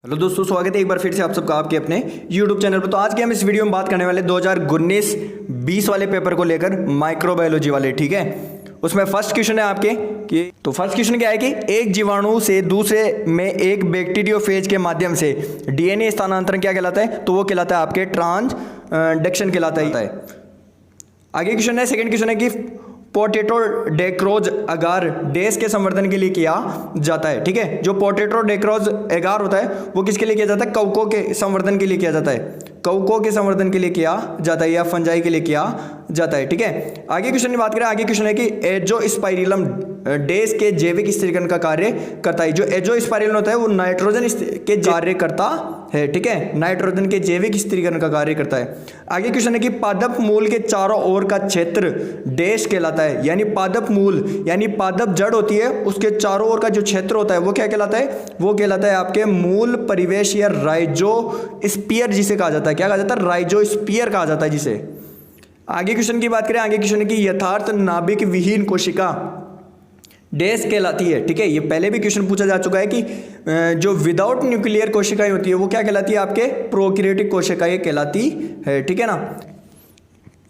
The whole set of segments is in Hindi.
हेलो दोस्तों, स्वागत है एक बार फिर से आप सबका आपके अपने YouTube चैनल पर। तो आज के हम इस वीडियो में बात करने वाले 2019-20 वाले पेपर को लेकर, माइक्रोबायोलॉजी वाले। ठीक है, उसमें फर्स्ट क्वेश्चन है आपके कि तो फर्स्ट क्वेश्चन क्या है कि एक जीवाणु से दूसरे में एक बैक्टीरियोफेज के माध्यम से डीएनए स्थानांतरण क्या कहलाता है? तो वो कहलाता है आपके ट्रांसडक्शन कहलाता है। आगे क्वेश्चन है, सेकंड क्वेश्चन है कि पोटैटो डेक्रोज अगार देश के संवर्धन के लिए किया जाता है। ठीक है, जो पोटैटो डेक्रोज एगार होता है वो किसके लिए किया जाता है? कवकों के संवर्धन के लिए किया जाता है। कवकों के संवर्धन के लिए किया जाता है या फंजाई के लिए किया जाता है। ठीक है, आगे क्वेश्चन की बात करें। आगे क्वेश्चन है कि एजोस्पाइरिलम देश के जैविक स्थिरीकरण का कार्य करता है। जो एजोस्पाइरिलम होता है वो नाइट्रोजन के कार्य करता है। ठीक है, नाइट्रोजन के जैविक स्थिरीकरण का कार्य करता है। आगे क्वेश्चन है कि पादप मूल के चारों ओर का क्षेत्र देश कहलाता है। यानी पादप मूल यानी पादप जड़ होती है, उसके चारों ओर का जो क्षेत्र होता है वो क्या कहलाता है? वो कहलाता है आपके मूल परिवेश या राइजोस्फीयर जिसे कहा जाता है। क्या कहा जाता है? राइजोस्फीयर कहा जाता है जिसे। आगे क्वेश्चन की बात करें। आगे क्वेश्चन है कि यथार्थ नाभिक विहीन कोशिका डैश कहलाती है। ठीक है, ये पहले भी क्वेश्चन पूछा जा चुका है कि जो विदाउट न्यूक्लियर कोशिकाएं होती है वो क्या कहलाती है? आपके प्रोकैरियोटिक कोशिकाएं कहलाती है। ठीक है ना,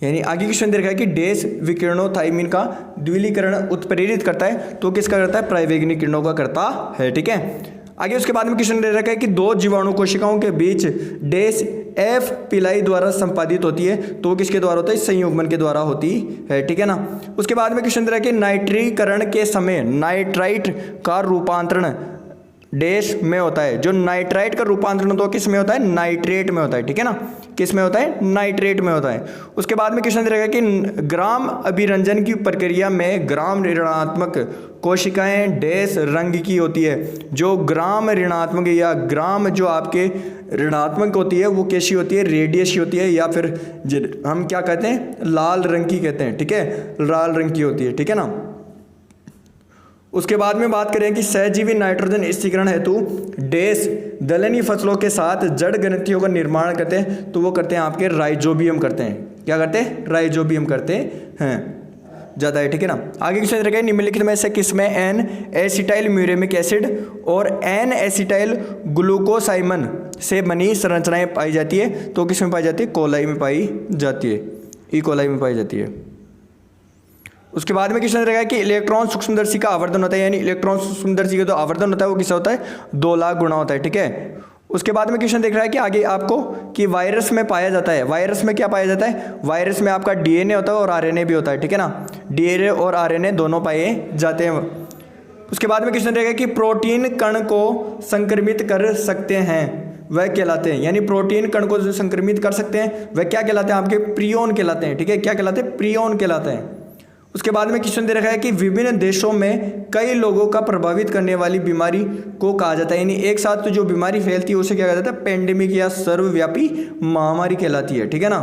यानी आगे क्वेश्चन दे रखा है कि डैश विकिरणों थाइमिन का द्विलीकरण उत्प्रेरित करता है। तो किसका करता है? परावैंगिक किरणों का करता है। ठीक है, आगे उसके बाद में क्वेश्चन दे रखा है कि दो जीवाणु कोशिकाओं के बीच डैश एफ पिलाई द्वारा संपादित होती है। तो किसके द्वारा होता है? संयुग्मन के द्वारा होती है। ठीक है ना, उसके बाद में क्वेश्चन दे रहा है कि नाइट्रीकरण के समय नाइट्राइट का रूपांतरण डैश में होता है। जो नाइट्राइट का रूपांतरण तो किस में होता है? नाइट्रेट में होता है। ठीक है ना, किस में होता है? नाइट्रेट में होता है। उसके बाद में क्वेश्चन रहेगा कि ग्राम अभिरंजन की प्रक्रिया में ग्राम ऋणात्मक कोशिकाएं डैश रंग की होती है। जो ग्राम ऋणात्मक या ग्राम जो आपके ऋणात्मक होती है वो कैसी होती है? रेडियस की होती है, या फिर हम क्या कहते हैं? लाल रंग की कहते हैं। ठीक है, लाल रंग की होती है। ठीक है ना, उसके बाद में बात करें कि सहजीवी नाइट्रोजन स्थिरीकरण हेतु डैश दलहनी फसलों के साथ जड़ ग्रंथियों का निर्माण करते हैं। तो वो करते हैं आपके राइजोबियम करते हैं। क्या करते हैं? राइजोबियम करते हैं ज़्यादा है। ठीक है ना, आगे क्वेश्चन रखें निम्नलिखित में से किसमें एन एसिटाइल म्यूरेमिक एसिड और एन एसिटाइल ग्लूकोसाइमन से बनी संरचनाएं पाई जाती है? तो किसमें पाई जाती है? कोलाई में पाई जाती है, ई कोलाई में पाई जाती है। उसके बाद में क्वेश्चन रहेगा कि इलेक्ट्रॉन सूक्ष्मदर्शी का आवर्धन होता है। यानी इलेक्ट्रॉन सूक्ष्मदर्शी का जो आवर्धन होता है वो किससे होता है? 2 लाख गुना होता है। ठीक है, उसके बाद में क्वेश्चन देख रहा है कि आगे आपको कि वायरस में पाया जाता है। वायरस में क्या पाया जाता है? वायरस में आपका डीएनए होता है और आरएनए भी होता है। ठीक है ना, डीएनए और आरएनए दोनों पाए जाते हैं। उसके बाद में क्वेश्चन रहेगा कि प्रोटीन कण को संक्रमित कर सकते हैं वह कहलाते हैं। यानी प्रोटीन कण को जो संक्रमित कर सकते हैं वह क्या कहलाते हैं? आपके प्रियोन कहलाते हैं। ठीक है, क्या कहलाते हैं? प्रियोन कहलाते हैं। उसके बाद में क्वेश्चन दे रखा है कि विभिन्न देशों में कई लोगों का प्रभावित करने वाली बीमारी को कहा जाता है। यानी एक साथ तो जो बीमारी फैलती है उसे क्या कहा जाता है? पेंडेमिक या सर्वव्यापी महामारी कहलाती है। ठीक है ना,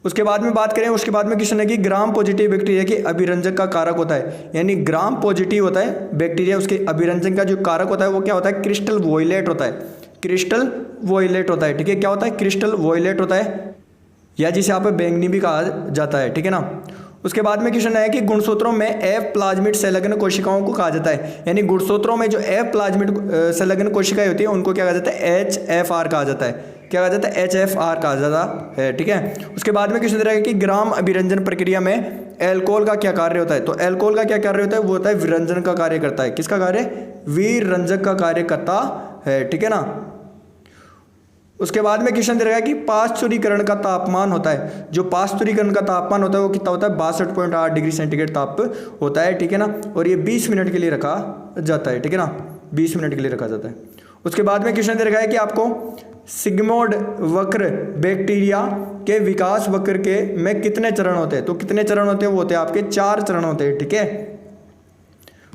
उसके बाद में बात करें। उसके बाद में क्वेश्चन है कि ग्राम पॉजिटिव बैक्टीरिया के अभिरंजक का कारक होता है। यानी ग्राम पॉजिटिव होता है बैक्टीरिया, उसके अभिरंजन का जो कारक होता है वो क्या होता है? क्रिस्टल वॉयलेट होता है। क्रिस्टल वॉयलेट होता है। ठीक है, क्या होता है? क्रिस्टल वॉयलेट होता है, या जिसे आप बैंगनी भी कहा जाता है। ठीक है ना, उसके बाद में क्वेश्चन है कि गुणसूत्रों में एफ प्लाज्मिड संलग्न कोशिकाओं को कहा जाता है। यानी गुणसूत्रों में जो एफ प्लाज्मिड संलग्न कोशिकाएं होती है उनको क्या कहा जाता है? HFR कहा जाता है। क्या कहा जाता है? HFR कहा जाता है। ठीक है, उसके बाद में क्वेश्चन रहेगा कि ग्राम अभिरंजन प्रक्रिया में एल्कोहल का क्या कार्य होता है? तो एल्कोहल का क्या कार्य होता है? वो होता है विरंजन का कार्य करता है। किसका कार्य? विरंजक का कार्य करता है। ठीक है ना, उसके बाद में क्वेश्चन दे रहा है कि पाश्चुरीकरण का तापमान होता है। जो पाश्चुरीकरण का तापमान होता है वो कितना होता है? 62.8 डिग्री सेंटीग्रेड ताप होता है। ठीक है ना, और ये 20 मिनट के लिए रखा जाता है। ठीक है ना, 20 मिनट के लिए रखा जाता है। उसके बाद में क्वेश्चन दे रखा है कि आपको सिग्मोइड वक्र बैक्टीरिया के विकास वक्र के में कितने चरण होते हैं? तो कितने चरण होते हैं? वो होते हैं आपके 4 चरण होते हैं। ठीक है,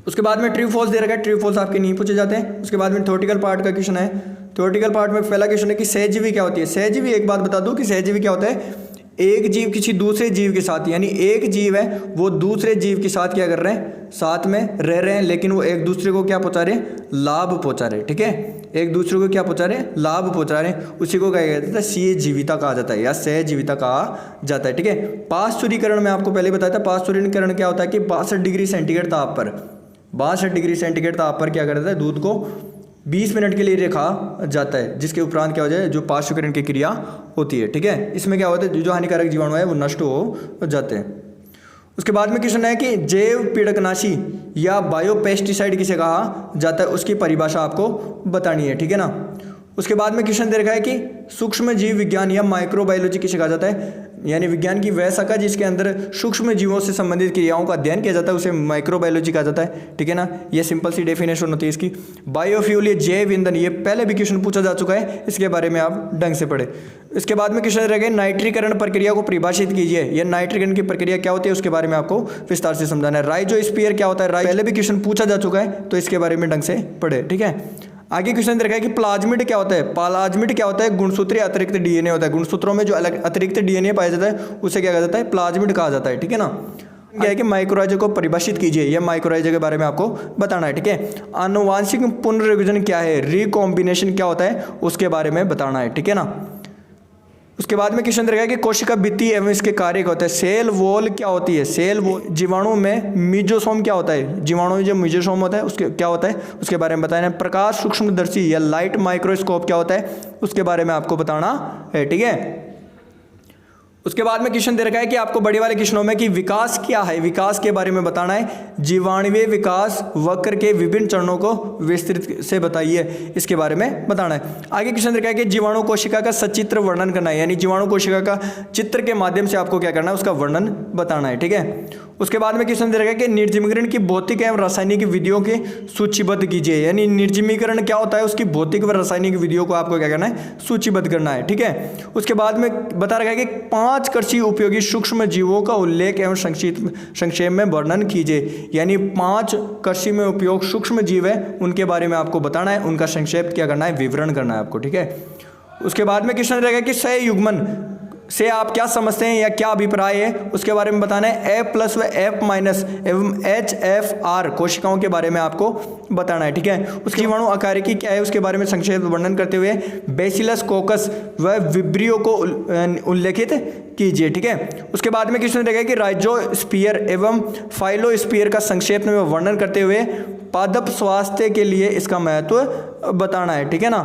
उसके बाद में ट्रू फॉल्स दे रखा है। ट्रू फॉल्स आपके नहीं पूछे जाते हैं। उसके बाद में थ्योरेटिकल पार्ट का क्वेश्चन है। थ्योरेटिकल पार्ट में पहला क्वेश्चन है कि सहजीवी क्या होती है? सहजीवी, एक बात बता दूं कि सहजीवी क्या होता है? एक जीव किसी दूसरे जीव के साथ, यानी एक जीव है वो दूसरे जीव के साथ क्या कर रहे हैं? साथ में रह रहे हैं, लेकिन वो एक दूसरे को क्या पहुंचा रहे हैं? लाभ पहुंचा रहे हैं। ठीक है, एक दूसरे को क्या पहुंचा रहे हैं? लाभ पहुंचा रहे हैं। उसी को क्या कहते हैं? सहजीविता कहा जाता है या सहजीविता कहा जाता है। ठीक है, पाश्चुरीकरण में आपको पहले बताया था। पाश्चुरीकरण क्या होता है कि 62 डिग्री सेंटीग्रेड ताप पर 62 डिग्री सेंटीग्रेड ताप पर क्या करता है? दूध को 20 मिनट के लिए रखा जाता है, जिसके उपरांत क्या हो जाए, जो पार्श्वकरण की क्रिया होती है, ठीक है। इसमें क्या होता है, जो हानिकारक जीवाणु है वो नष्ट हो जाते हैं। उसके बाद में क्वेश्चन है कि जैव पीड़कनाशी या बायोपेस्टिसाइड किसे कहा जाता है, उसकी परिभाषा आपको बतानी है, ठीक है ना। उसके बाद में क्वेश्चन दे रखा है कि सूक्ष्म जीव विज्ञान या माइक्रोबायोलॉजी किसे कहा जाता है, यानी विज्ञान की वह शाखा जिसके अंदर सूक्ष्म जीवों से संबंधित क्रियाओं का अध्ययन किया जाता है, उसे माइक्रोबायोलॉजी कहा जाता है, ठीक है ना। ये सिंपल सी डेफिनेशन होती है इसकी। बायोफ्यूल ये जैव ईंधन, ये पहले भी क्वेश्चन पूछा जा चुका है, इसके बारे में आप ढंग से पढ़े। इसके बाद में क्वेश्चन रह गए नाइट्रीकरण प्रक्रिया को परिभाषित कीजिए, यह नाइट्रीकरण की प्रक्रिया क्या होती है उसके बारे में आपको विस्तार से समझाना है। राइजोस्फीयर क्या होता है, पहले भी क्वेश्चन पूछा जा चुका है, तो इसके बारे में ढंग से पढ़े, ठीक है। आगे क्वेश्चन देखा है कि प्लाज्मिड क्या होता है। प्लाज्मिड क्या होता है, गुणसूत्रीय अतिरिक्त डीएनए होता है। गुणसूत्रों में जो अलग अतिरिक्त डीएनए पाया जाता है उसे क्या कहा जाता है, प्लाज्मिड कहा जाता है, ठीक है ना। क्या है कि माइक्रोराइजा को परिभाषित कीजिए, यह माइक्रोराइजा के बारे में आपको बताना है, ठीक है। आनुवांशिक पुनर्विभाजन क्या है, रिकॉम्बिनेशन क्या होता है, उसके बारे में बताना है, ठीक है ना। उसके बाद में क्वेश्चन रहेगा कि कोशिका भित्ति एवं इसके कार्य क्या होता है। सेल वॉल क्या होती है, सेल वॉल। जीवाणु में मीजोसोम क्या होता है, जीवाणु में जो मीजोसोम होता है उसके क्या होता है उसके बारे में बताना है। प्रकाश सूक्ष्मदर्शी या लाइट माइक्रोस्कोप क्या होता है उसके बारे में आपको बताना है, ठीक है। उसके बाद में क्वेश्चन दे रखा है कि आपको बड़े वाले क्वेश्चनों में कि विकास क्या है, विकास के बारे में बताना है। जीवाणुवीय विकास वक्र के विभिन्न चरणों को विस्तृत से बताइए, इसके बारे में बताना है। आगे क्वेश्चन रखा है कि जीवाणु कोशिका का सचित्र वर्णन करना है, यानी जीवाणु कोशिका का चित्र के माध्यम से आपको क्या करना है, उसका वर्णन बताना है, ठीक है। उसके बाद में क्वेश्चन दे रखा है कि निर्जमीकरण की भौतिक एवं रासायनिक विधियों की सूचीबद्ध कीजिए, यानी निर्जमीकरण क्या होता है उसकी भौतिक व रासायनिक विधियों को आपको क्या करना है, सूचीबद्ध करना है, ठीक है। उसके बाद में बता रखा है कि 5 कृषि उपयोगी सूक्ष्म जीवों का उल्लेख एवं संक्षेप में वर्णन कीजिए, यानी 5 कृषि में उपयोग सूक्ष्म जीव है उनके बारे में आपको बताना है, उनका संक्षेप क्या करना है, विवरण करना है आपको, ठीक है। उसके बाद में क्वेश्चन रहेगा कि सहयुग्मन से आप क्या समझते हैं या क्या अभिप्राय है उसके बारे में बताना है। F+ व F- एवं HFR कोशिकाओं के बारे में आपको बताना है, ठीक है। उसके जीवाणु आकारिकी क्या है उसके बारे में संक्षेप वर्णन करते हुए बेसिलस कोकस व विब्रियो को उल्लेखित कीजिए, ठीक है। उसके बाद में क्वेश्चन रहेगा कि राइजोस्फीयर एवं फाइलोस्फीयर का संक्षेप में वर्णन करते हुए पादप स्वास्थ्य के लिए इसका महत्व बताना है, ठीक है ना।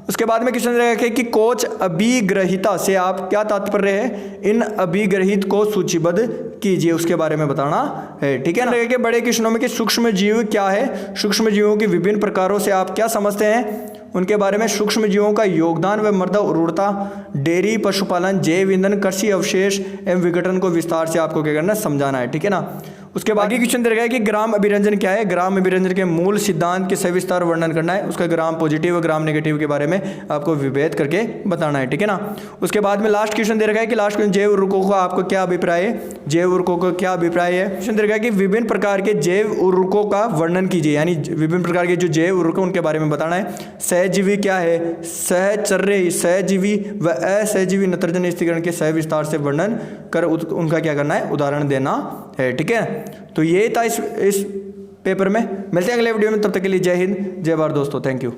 उसके बाद में क्वेश्चन रहेगा कि कोच अभिग्रहिता से आप क्या तात्पर्य है, इन अभिग्रहित को सूचीबद्ध कीजिए, उसके बारे में बताना है, ठीक है ना। कि बड़े क्वेश्चनों में कि सूक्ष्म जीव क्या है, सूक्ष्म जीवों की विभिन्न प्रकारों से आप क्या समझते हैं उनके बारे में, सूक्ष्म जीवों का योगदान व मृदा उर्वरता, डेयरी पशुपालन, जैव ईंधन, कृषि अवशेष एवं विघटन को विस्तार से आपको क्या करना है, समझाना है, ठीक है ना। उसके बाद क्वेश्चन दे रखा है कि ग्राम अभिरंजन क्या है, ग्राम अभिरंजन के मूल सिद्धांत के सविस्तार वर्णन करना है, उसका ग्राम पॉजिटिव व ग्राम नेगेटिव के बारे में आपको विभेद करके बताना है, ठीक है ना। उसके बाद में लास्ट क्वेश्चन दे रखा है कि लास्ट क्वेश्चन जैव उर्वरकों का आपको क्या अभिप्राय है, जैव उर्वरकों का क्या अभिप्राय है। क्वेश्चन दे रखा है कि विभिन्न प्रकार के जैव उर्वरकों का वर्णन कीजिए, यानी विभिन्न प्रकार के जो जैव उर्वरक उनके बारे में बताना है। सहजीवी क्या है, सहचर्य, सहजीवी व असहजीवी नत्रजन स्थिरीकरण के सविस्तार से वर्णन कर उनका क्या करना है, उदाहरण देना है, ठीक है। तो ये था इस पेपर में। मिलते हैं अगले वीडियो में, तब तक के लिए जय हिंद जय भारत दोस्तों, थैंक यू।